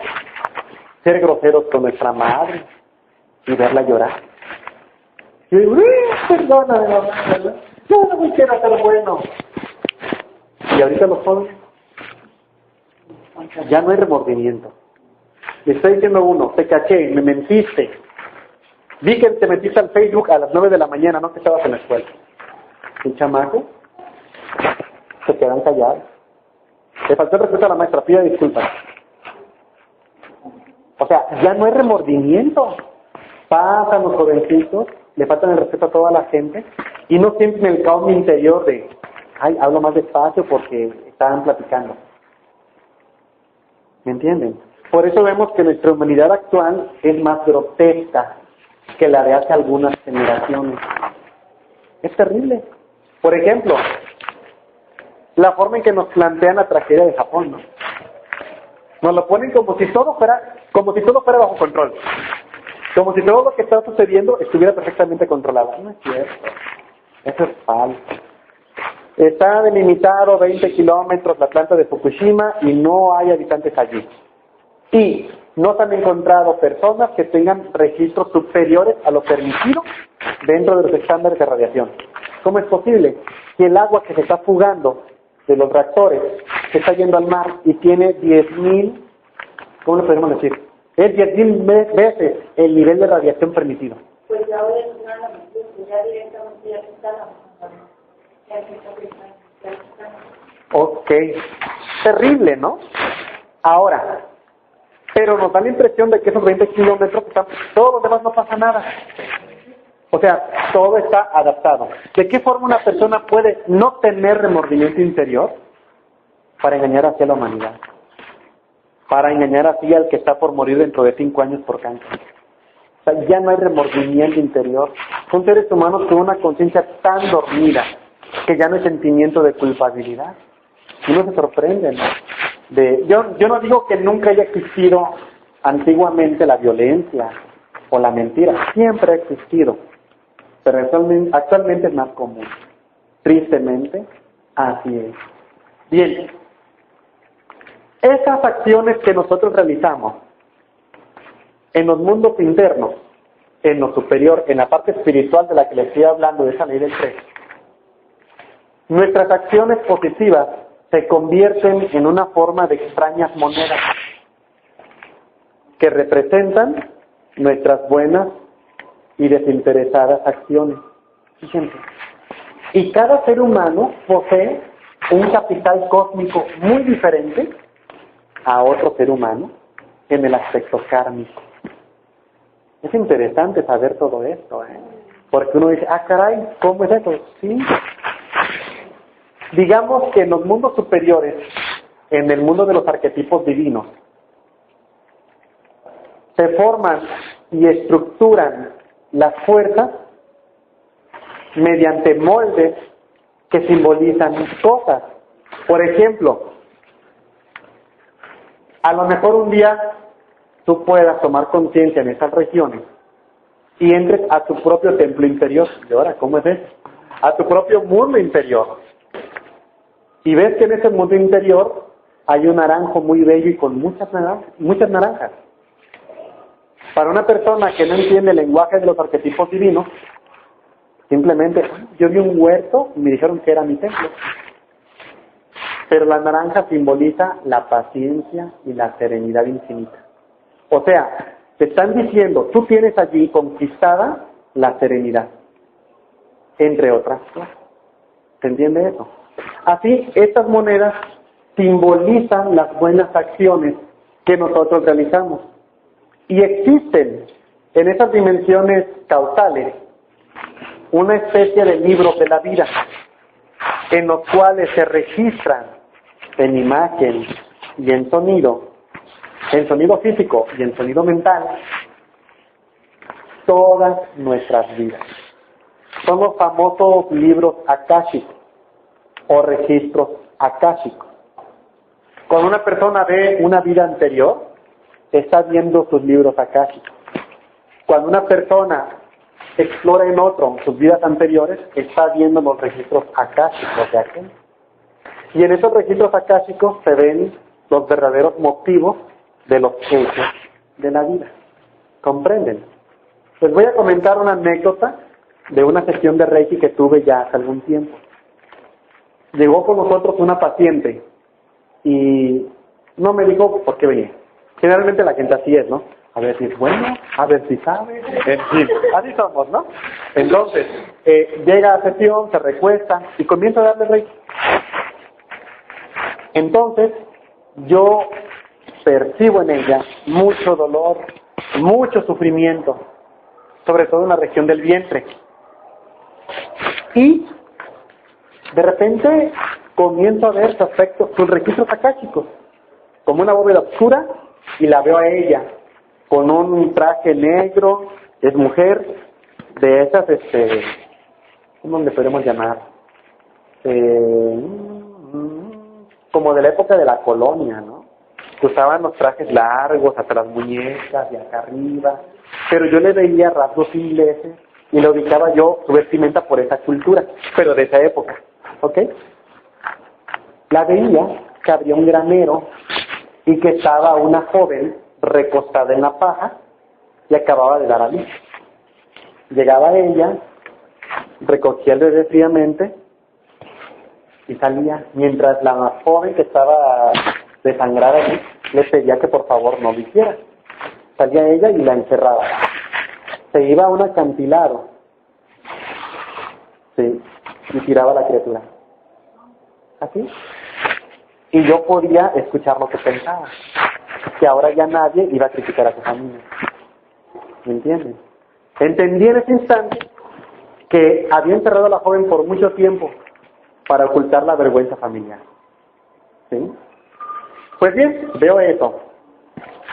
ser groseros con nuestra madre y verla llorar. Y digo, perdóname, mamá, ¿verdad? Yo no me quiero ser bueno. Y ahorita los jóvenes, ya no hay remordimiento. Le estoy diciendo a uno, te caché, me mentiste. Vi que te metiste al Facebook a las 9 de la mañana, no que estabas en la escuela. Un chamaco, se quedan callados. Le faltó el respeto a la maestra, pida disculpas. O sea, ya no hay remordimiento. Pasan los jovencitos, le faltan el respeto a toda la gente y no sienten el caos interior de, ay, hablo más despacio porque estaban platicando. ¿Me entienden? Por eso vemos que nuestra humanidad actual es más grotesca que la de hace algunas generaciones. Es terrible. Por ejemplo, la forma en que nos plantean la tragedia de Japón, ¿no? Nos lo ponen como si todo fuera bajo control. Como si todo lo que está sucediendo estuviera perfectamente controlado. No es cierto. Eso es falso. Está delimitado 20 kilómetros la planta de Fukushima y no hay habitantes allí. Y no se han encontrado personas que tengan registros superiores a lo permitido dentro de los estándares de radiación. ¿Cómo es posible que el agua que se está fugando de los reactores se está yendo al mar y tiene 10.000, ¿cómo lo podemos decir? Es 10.000 veces el nivel de radiación permitido. Pues ahora es una noticia, ya directamente ya está Ok, terrible, ¿no? Ahora, pero nos da la impresión de que esos 20 kilómetros, todos los demás no pasa nada. O sea, todo está adaptado. ¿De qué forma una persona puede no tener remordimiento interior? Para engañar hacia la humanidad. Para engañar así al que está por morir dentro de 5 años por cáncer. O sea, ya no hay remordimiento interior. Son seres humanos con una conciencia tan dormida que ya no hay sentimiento de culpabilidad. Y uno se sorprende, ¿no? Yo no digo que nunca haya existido antiguamente la violencia o la mentira. Siempre ha existido. Pero actualmente es más común. Tristemente, así es. Bien. Esas acciones que nosotros realizamos en los mundos internos, en lo superior, en la parte espiritual de la que les estoy hablando, de esa ley del 3, nuestras acciones positivas se convierten en una forma de extrañas monedas que representan nuestras buenas y desinteresadas acciones. Fíjense. Y cada ser humano posee un capital cósmico muy diferente a otro ser humano en el aspecto kármico. Es interesante saber todo esto, porque uno dice, ah, caray, ¿cómo es eso? Sí. Digamos que en los mundos superiores, en el mundo de los arquetipos divinos, se forman y estructuran las fuerzas mediante moldes que simbolizan cosas. Por ejemplo, a lo mejor un día tú puedas tomar conciencia en esas regiones y entres a tu propio templo interior. ¿Y ahora cómo es eso? A tu propio mundo interior. Y ves que en ese mundo interior hay un naranjo muy bello y con muchas naranjas. Para una persona que no entiende el lenguaje de los arquetipos divinos, simplemente, yo vi un huerto y me dijeron que era mi templo. Pero la naranja simboliza la paciencia y la serenidad infinita. O sea, te están diciendo, tú tienes allí conquistada la serenidad, entre otras cosas. ¿Se entiende eso? Así, estas monedas simbolizan las buenas acciones que nosotros realizamos. Y existen en esas dimensiones causales una especie de libros de la vida en los cuales se registran en imagen y en sonido físico y en sonido mental, todas nuestras vidas. Son los famosos libros akáshicos o registros akáshicos. Cuando una persona ve una vida anterior, está viendo sus libros akáshicos. Cuando una persona explora en otro sus vidas anteriores, está viendo los registros akáshicos de aquel. Y en esos registros akáshicos se ven los verdaderos motivos de los hechos de la vida. ¿Comprenden? Les voy a comentar una anécdota de una sesión de Reiki que tuve ya hace algún tiempo. Llegó con nosotros una paciente y no me dijo por qué venía. Generalmente la gente así es, ¿no? A ver si es bueno, a ver si sabe, en fin, así somos, ¿no? Entonces, llega a sesión, se recuesta y comienza a darle Reiki. Entonces, yo percibo en ella mucho dolor, mucho sufrimiento, sobre todo en la región del vientre. Y de repente comienzo a ver su aspecto, sus registros akáshicos, como una bóveda oscura, y la veo a ella con un traje negro, es mujer, de esas, ¿cómo le podemos llamar? Como de la época de la colonia, ¿no? Que usaban los trajes largos hasta las muñecas y acá arriba, pero yo le veía rasgos ingleses y le ubicaba yo su vestimenta por esa cultura, pero de esa época, ¿ok? La veía que había un granero y que estaba una joven recostada en la paja y acababa de dar a luz. Llegaba ella, recogía el bebé fríamente y salía, mientras la joven que estaba desangrada allí le pedía que por favor no lo hiciera. Salía ella y la encerraba. Se iba a un acantilado, sí, y tiraba a la criatura. Así. Y yo podía escuchar lo que pensaba, que ahora ya nadie iba a criticar a su familia. ¿Me entienden? Entendí en ese instante que había encerrado a la joven por mucho tiempo para ocultar la vergüenza familiar. ¿Sí? Pues bien, veo eso.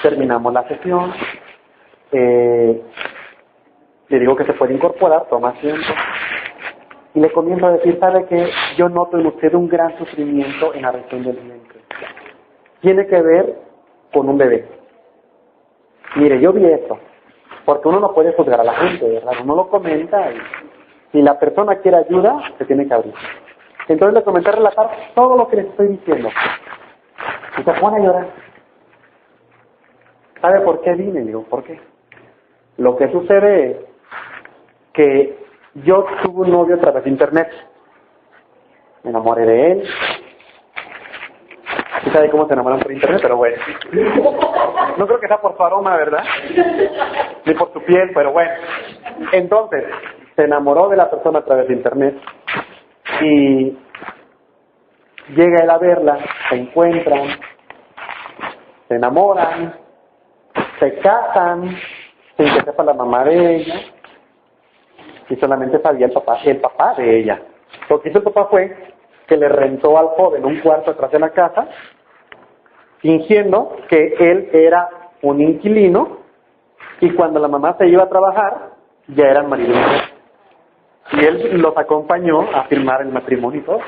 Terminamos la sesión. Le digo que se puede incorporar, toma asiento. Y le comienzo a decir, ¿sabe qué? Yo noto en usted un gran sufrimiento en la región del vientre. Tiene que ver con un bebé. Mire, yo vi esto. Porque uno no puede juzgar a la gente, ¿verdad? Uno lo comenta y si la persona quiere ayuda, se tiene que abrir. Entonces le comencé a relatar todo lo que les estoy diciendo. Y se pone a llorar. ¿Sabe por qué vine? Le digo, ¿por qué? Lo que sucede es que yo tuve un novio a través de internet. Me enamoré de él. ¿Sí sabe cómo se enamoran por internet? Pero bueno. No creo que sea por su aroma, ¿verdad? Ni por su piel, pero bueno. Entonces, se enamoró de la persona a través de internet. Y llega él a verla, se encuentran, se enamoran, se casan, sin que sepa la mamá de ella, y solamente sabía el papá de ella. Lo que hizo el papá fue que le rentó al joven un cuarto atrás de la casa, fingiendo que él era un inquilino, y cuando la mamá se iba a trabajar, ya eran marido y mujer. Y él los acompañó a firmar el matrimonio y todo.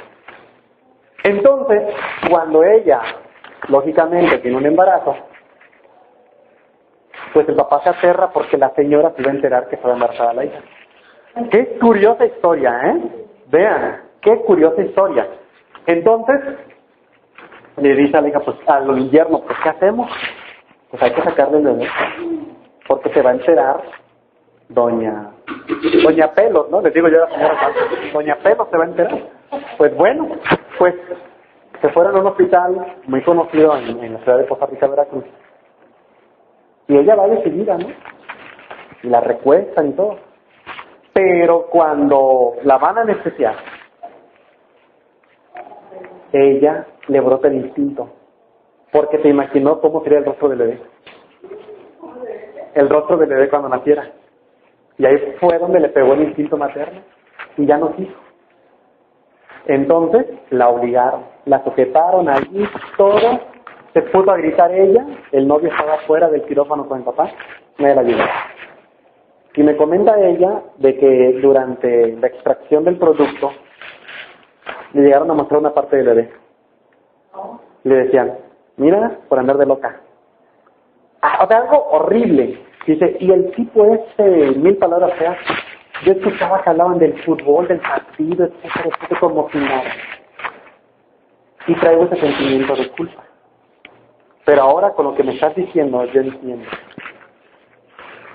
Entonces, cuando ella, lógicamente, tiene un embarazo, pues el papá se aterra porque la señora se iba a enterar que estaba embarazada la hija. Qué curiosa historia, ¿eh? Vean, qué curiosa historia. Entonces, le dice a la hija, pues al yerno, pues ¿qué hacemos? Pues hay que sacarle el bebé, porque se va a enterar Doña Pelos, ¿no? Les digo yo a la señora, Doña Pelos se va a enterar. Pues bueno, pues se fueron a un hospital muy conocido en la ciudad de Poza Rica, Veracruz. Y ella va decidida, ¿no? Y la recuestan y todo. Pero cuando la van a anestesiar, ella le brota el instinto. Porque se imaginó cómo sería el rostro del bebé. El rostro del bebé cuando naciera. Y ahí fue donde le pegó el instinto materno. Y ya no quiso. Entonces la obligaron, la sujetaron allí, todo. Se puso a gritar ella. El novio estaba fuera del quirófano con el papá. Nadie la ayudó. Y me comenta ella de que durante la extracción del producto le llegaron a mostrar una parte del bebé. Y le decían, mira, por andar de loca. O sea, algo horrible. Dice, y el tipo ese, 1000 palabras feas, Yo escuchaba que hablaban del fútbol, del partido, etcétera, como si nada. Y traigo ese sentimiento de culpa. Pero ahora con lo que me estás diciendo, yo entiendo.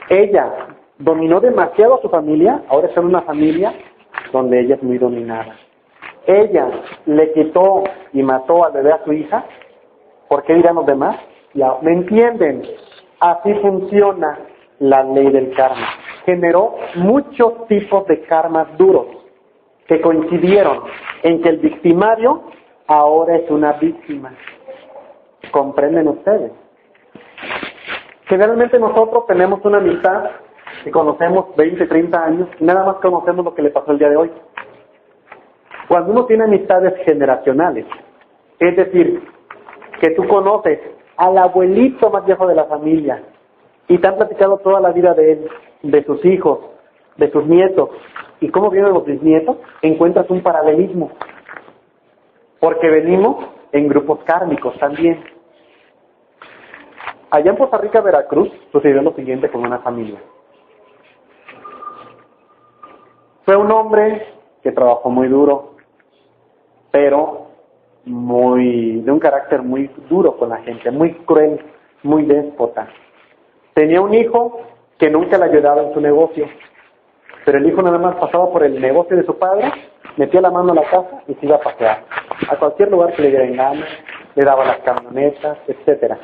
Ella dominó demasiado a su familia, ahora está en una familia donde ella es muy dominada. Ella le quitó y mató al bebé a su hija, ¿por qué dirán los demás? Ya, ¿me entienden? Así funciona la ley del karma. Generó muchos tipos de karmas duros que coincidieron en que el victimario ahora es una víctima. ¿Comprenden ustedes? Generalmente nosotros tenemos una amistad que conocemos 20, 30 años y nada más conocemos lo que le pasó el día de hoy. Cuando uno tiene amistades generacionales, es decir, que tú conoces al abuelito más viejo de la familia y te han platicado toda la vida de él, de sus hijos, de sus nietos, y cómo vienen los bisnietos, encuentras un paralelismo. Porque venimos en grupos kármicos también. Allá en Costa Rica, Veracruz, sucedió lo siguiente con una familia. Fue un hombre que trabajó muy duro, pero de un carácter muy duro con la gente, muy cruel, muy déspota. Tenía un hijo que nunca le ayudaba en su negocio, pero el hijo nada más pasaba por el negocio de su padre, metía la mano a la casa y se iba a pasear. A cualquier lugar que le diera en gana, le daba las camionetas, etcétera.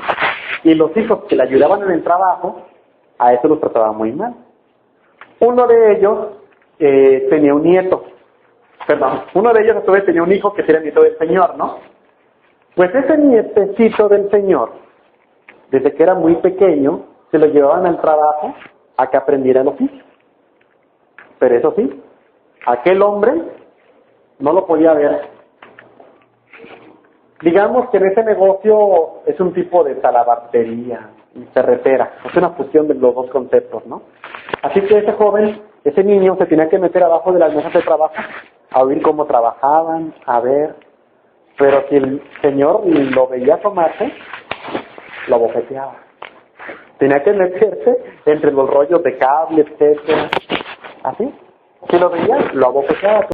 Y los hijos que le ayudaban en el trabajo, a eso los trataba muy mal. Uno de ellos tenía un nieto. Uno de ellos a su vez tenía un hijo que era nieto del señor, ¿no? Pues ese nietecito del señor, desde que era muy pequeño, se lo llevaban al trabajo a que aprendiera el oficio. Pero eso sí, aquel hombre no lo podía ver. Digamos que en ese negocio es un tipo de talabartería y ferretera. Es una fusión de los dos conceptos, ¿no? Así que ese joven, ese niño, se tenía que meter abajo de las mesas de trabajo a oír cómo trabajaban, a ver. Pero si el señor lo veía asomarse, lo bofeteaba. Tenía que meterse entre los rollos de cable, etcétera. Así. Si lo veía, lo abofeteaba.